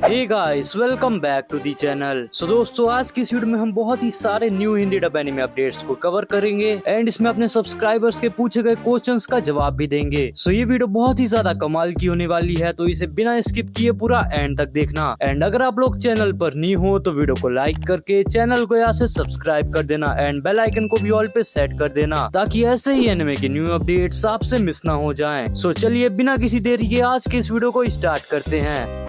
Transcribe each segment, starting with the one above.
Hey guys, welcome back to the channel. So दोस्तों, आज की इस वीडियो में हम बहुत ही सारे new Hindi dub anime updates को कवर करेंगे एंड इसमें अपने सब्सक्राइबर्स के पूछे गए क्वेश्चंस का जवाब भी देंगे। सो ये वीडियो बहुत ही ज्यादा कमाल की होने वाली है, तो इसे बिना स्किप किए पूरा एंड तक देखना। एंड अगर आप लोग चैनल पर न्यू हो तो वीडियो को लाइक करके चैनल को यहाँ से सब्सक्राइब कर देना एंड बेल आइकन को भी ऑल पे सेट कर देना, ताकि ऐसे ही एनिमे के न्यू अपडेट्स आपसे मिस ना हो जाएं। सो चलिए बिना किसी देरी के आज के इस वीडियो को स्टार्ट करते हैं।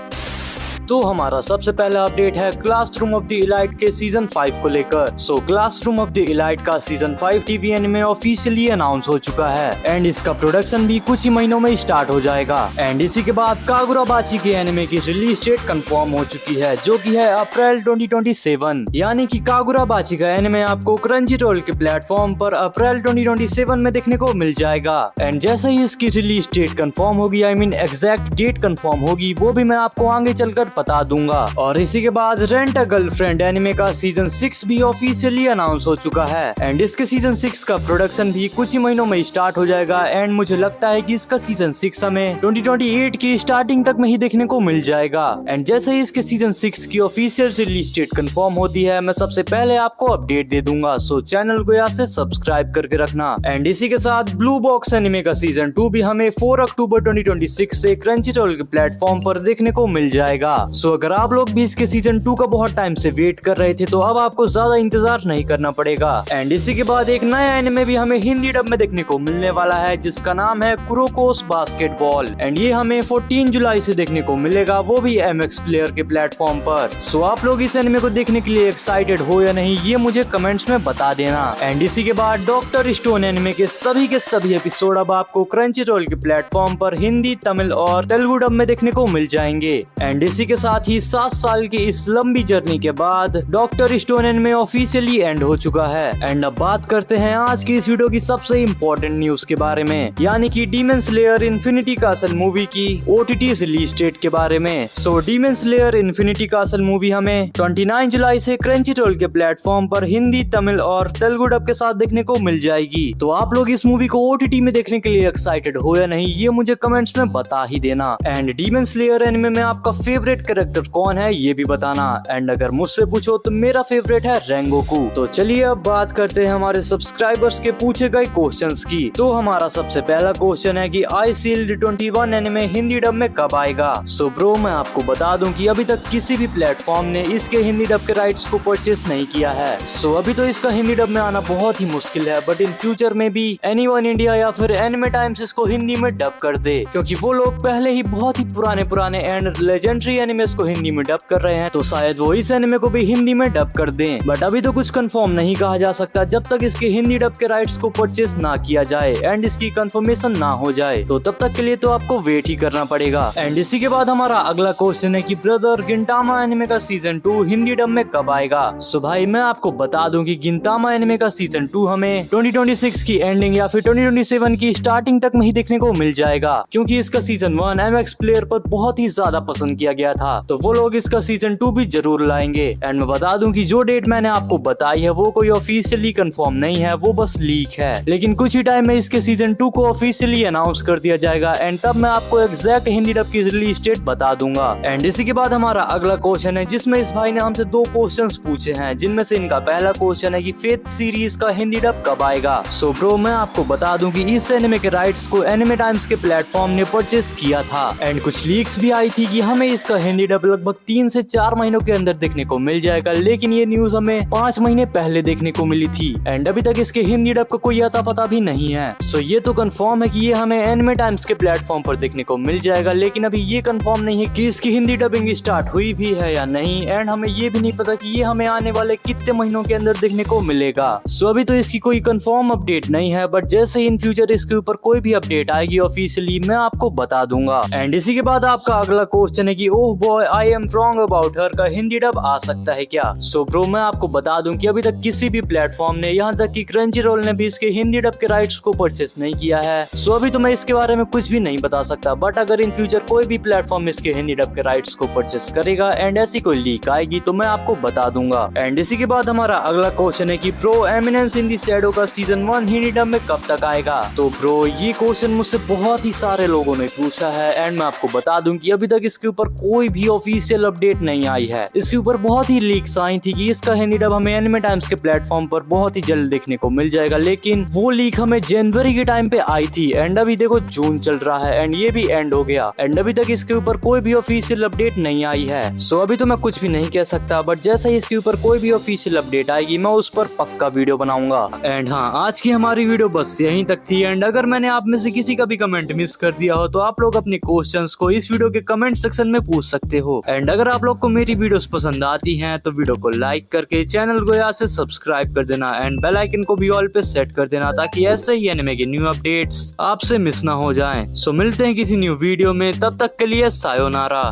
तो हमारा सबसे पहला अपडेट है क्लासरूम ऑफ द इलाइट के सीजन 5 को लेकर। सो क्लासरूम ऑफ द इलाइट का season 5 TV anime officially announce हो चुका है एंड इसका प्रोडक्शन भी कुछ ही महीनों में स्टार्ट हो जाएगा। एंड इसी के बाद कागुराबाची के एनिमे की रिलीज डेट कंफर्म हो चुकी है, जो कि है अप्रैल 2027। यानी कि कागुराबाची का एनिमे आपको क्रंचीरोल के प्लेटफॉर्म पर अप्रैल 2027 में देखने को मिल जाएगा। एंड जैसे ही इसकी रिलीज डेट कंफर्म होगी, I mean exact date confirm होगी, वो भी मैं आपको आगे चलकर बता दूंगा। और इसी के बाद रेंट अ गर्लफ्रेंड एनिमे का सीजन 6 भी ऑफिशियली अनाउंस हो चुका है एंड इसके सीजन 6 का प्रोडक्शन भी कुछ ही महीनों में स्टार्ट हो जाएगा। एंड मुझे लगता है कि इसका सीजन 6 हमें 2028 की स्टार्टिंग तक में ही देखने को मिल जाएगा। एंड जैसे ही इसके सीजन 6 की ऑफिशियल रिलीज डेट कंफर्म होती है, मैं सबसे पहले आपको अपडेट दे दूंगा। सो चैनल को यहाँ से सब्सक्राइब करके रखना। एंड इसी के साथ ब्लू बॉक्स एनिमे का सीजन 2 भी हमें 4 अक्टूबर 2026 से क्रंचीरोल के प्लेटफॉर्म पर देखने को मिल जाएगा। सो अगर आप लोग भी इसके सीजन 2 का बहुत टाइम से वेट कर रहे थे, तो अब आपको ज्यादा इंतजार नहीं करना पड़ेगा। एंड इसी के बाद एक नया एनिमे भी हमें हिंदी डब में देखने को मिलने वाला है, जिसका नाम है कुरोकोस बास्केटबॉल। एंड ये हमें 14 जुलाई से देखने को मिलेगा, वो भी MX प्लेयर के प्लेटफॉर्म पर। सो आप लोग इस एनिमे को देखने के लिए एक्साइटेड हो या नहीं, ये मुझे कमेंट्स में बता देना। एंड इसी के बाद डॉक्टर स्टोन एनिमे के सभी एपिसोड अब आपको क्रंचीरोल के प्लेटफॉर्म पर हिंदी, तमिल और तेलुगु डब में देखने को मिल जाएंगे। एंड इसी के साथ ही 7 साल की इस लंबी जर्नी के बाद doctor stone anime officially and हो चुका है। एंड अब बात करते हैं आज की इस वीडियो की सबसे इम्पोर्टेंट न्यूज के बारे में, यानी कि Demon Slayer Infinity Castle movie की OTT रिलीज डेट के बारे में। So Demon Slayer Infinity Castle movie हमें 29 जुलाई से क्रंचीरोल के प्लेटफॉर्म पर हिंदी, तमिल और तेलुगु डब के साथ देखने को मिल जाएगी। तो आप लोग इस मूवी को OTT में देखने के लिए एक्साइटेड हो या नहीं, ये मुझे कमेंट्स में बता ही देना। एंड डीमन स्लेयर एनिमे में आपका फेवरेट कैरेक्टर कौन है, ये भी बताना। एंड अगर मुझसे पूछो तो मेरा फेवरेट है रेंगोकू। तो चलिए अब बात करते हैं हमारे सब्सक्राइबर्स के पूछे गए क्वेश्चंस की। तो हमारा सबसे पहला क्वेश्चन है कि आईसील्ड 21 एनिमे हिंदी डब में कब आएगा। सो ब्रो, मैं आपको बता दूं कि अभी तक किसी भी प्लेटफॉर्म ने इसके हिंदी डब के राइट्स को परचेस नहीं किया है। सो अभी तो इसका हिंदी डब में आना बहुत ही मुश्किल है, बट इन फ्यूचर में भी एनीवन इंडिया या फिर एनिमे टाइम्स इसको हिंदी में डब कर दे, क्योंकि वो लोग पहले ही बहुत ही पुराने एंड लेजेंडरी एनिमेस को हिंदी में डब कर रहे हैं, तो शायद वो इस एनिमे को भी हिंदी में डब कर दें। बट अभी तो कुछ कंफर्म नहीं कहा जा सकता जब तक इसके हिंदी डब के राइट्स को परचेस ना किया जाए एंड इसकी कंफर्मेशन ना हो जाए, तो तब तक के लिए तो आपको वेट ही करना पड़ेगा। एंड इसी के बाद हमारा अगला क्वेश्चन है कि ब्रदर गिंटामा एनिमे का सीजन 2 हिंदी डब में कब आएगा। सो भाई, मैं आपको बता दूं कि गिंटामा एनिमे का सीजन 2 हमें 2026 की एंडिंग या फिर 2027 की स्टार्टिंग तक में ही देखने को मिल जाएगा, क्योंकि इसका सीजन 1 MX प्लेयर पर बहुत ही ज्यादा पसंद किया गया था, तो वो लोग इसका सीजन 2 भी जरूर लाएंगे। एंड मैं बता दूं कि जो डेट मैंने आपको बताई है वो कोई ऑफिशियली कंफर्म नहीं है, वो बस लीक है, लेकिन कुछ ही टाइम में इसके सीजन 2 को ऑफिशियली अनाउंस कर दिया जाएगा एंड तब मैं आपको एग्जैक्ट हिंदी डब की रिलीज डेट बता दूंगा। एंड इसी के बाद हमारा अगला क्वेश्चन है, जिसमें इस भाई ने हमसे 2 क्वेश्चंस पूछे हैं, जिनमें से इनका पहला क्वेश्चन है कि फेथ सीरीज का हिंदी डब कब आएगा। सो ब्रो, मैं आपको बता दूं कि इस एनिमे के राइट्स को एनिमे टाइम्स के प्लेटफॉर्म ने परचेस किया था एंड कुछ लीक्स भी आई थी कि हमें इसका हिंदी डब लगभग 3 से 4 महीनों के अंदर देखने को मिल जाएगा, लेकिन ये न्यूज हमें 5 महीने पहले देखने को मिली थी एंड अभी तक इसके हिंदी डब का कोई अता पता भी नहीं है। सो ये तो कंफर्म है कि ये हमें एनिमे टाइम्स के प्लेटफॉर्म पर देखने को मिल जाएगा, लेकिन अभी ये कंफर्म नहीं है कि इसकी हिंदी डबिंग स्टार्ट हुई भी है या नहीं, एंड हमें ये भी नहीं पता कि ये हमें आने वाले कितने महीनों के अंदर देखने को मिलेगा। सो अभी तो इसकी कोई कंफर्म अपडेट नहीं है, बट जैसे इन फ्यूचर इसके ऊपर कोई भी अपडेट आएगी ऑफिशियली, मैं आपको बता दूंगा। एंड इसी के बाद आपका अगला क्वेश्चन है कि oh boy, I am wrong about her का हिंदी डब आ सकता है क्या। सो ब्रो, मैं आपको बता दूं कि अभी तक किसी भी प्लेटफॉर्म ने, यहाँ तक कि क्रंचीरोल ने भी इसके हिंदी डब के राइट्स को परचेस नहीं किया है। सो अभी तो मैं इसके बारे में कुछ भी नहीं बता सकता, बट अगर इन फ्यूचर कोई भी प्लेटफॉर्म इसके हिंदी डब के राइट्स को परचेस करेगा एंड ऐसी कोई लीक आएगी तो मैं आपको बता दूंगा। एंड इसी के बाद हमारा अगला क्वेश्चन है कि प्रो एमिनेंस इन दी शैडो का सीजन 1 हिंदी डब में कब तक आएगा। तो ब्रो, ये क्वेश्चन मुझसे बहुत ही सारे लोगों ने पूछा है एंड मैं आपको बता दूं कि अभी तक इसके ऊपर कोई कोई भी ऑफिशियल अपडेट नहीं आई है। इसके ऊपर बहुत ही लीक्स आई थी कि इसका हिंदी डब हमें एनिमे टाइम्स के प्लेटफॉर्म पर बहुत ही जल्द देखने को मिल जाएगा, लेकिन वो लीक हमें जनवरी के टाइम पे आई थी एंड अभी देखो जून चल रहा है एंड ये भी एंड हो गया एंड अभी तक इसके ऊपर कोई भी ऑफिशियल अपडेट नहीं आई है। सो अभी तो मैं कुछ भी नहीं कह सकता, बट जैसे ही इसके ऊपर कोई भी ऑफिशियल अपडेट आएगी मैं उस पर पक्का वीडियो बनाऊंगा। एंड हाँ, आज की हमारी वीडियो बस यहीं तक थी एंड अगर मैंने आप में से किसी का भी कमेंट मिस कर दिया हो तो आप लोग अपने क्वेश्चंस को इस वीडियो के कमेंट सेक्शन में पूछ सकते हो। एंड अगर आप लोग को मेरी वीडियोस पसंद आती हैं तो वीडियो को लाइक करके चैनल को यहाँ से सब्सक्राइब कर देना एंड बेल आइकन को भी ऑल पे सेट कर देना ताकि ऐसे ही एनिमे के न्यू अपडेट्स आपसे मिस ना हो जाएं। सो मिलते हैं किसी न्यू वीडियो में, तब तक के लिए सायोनारा।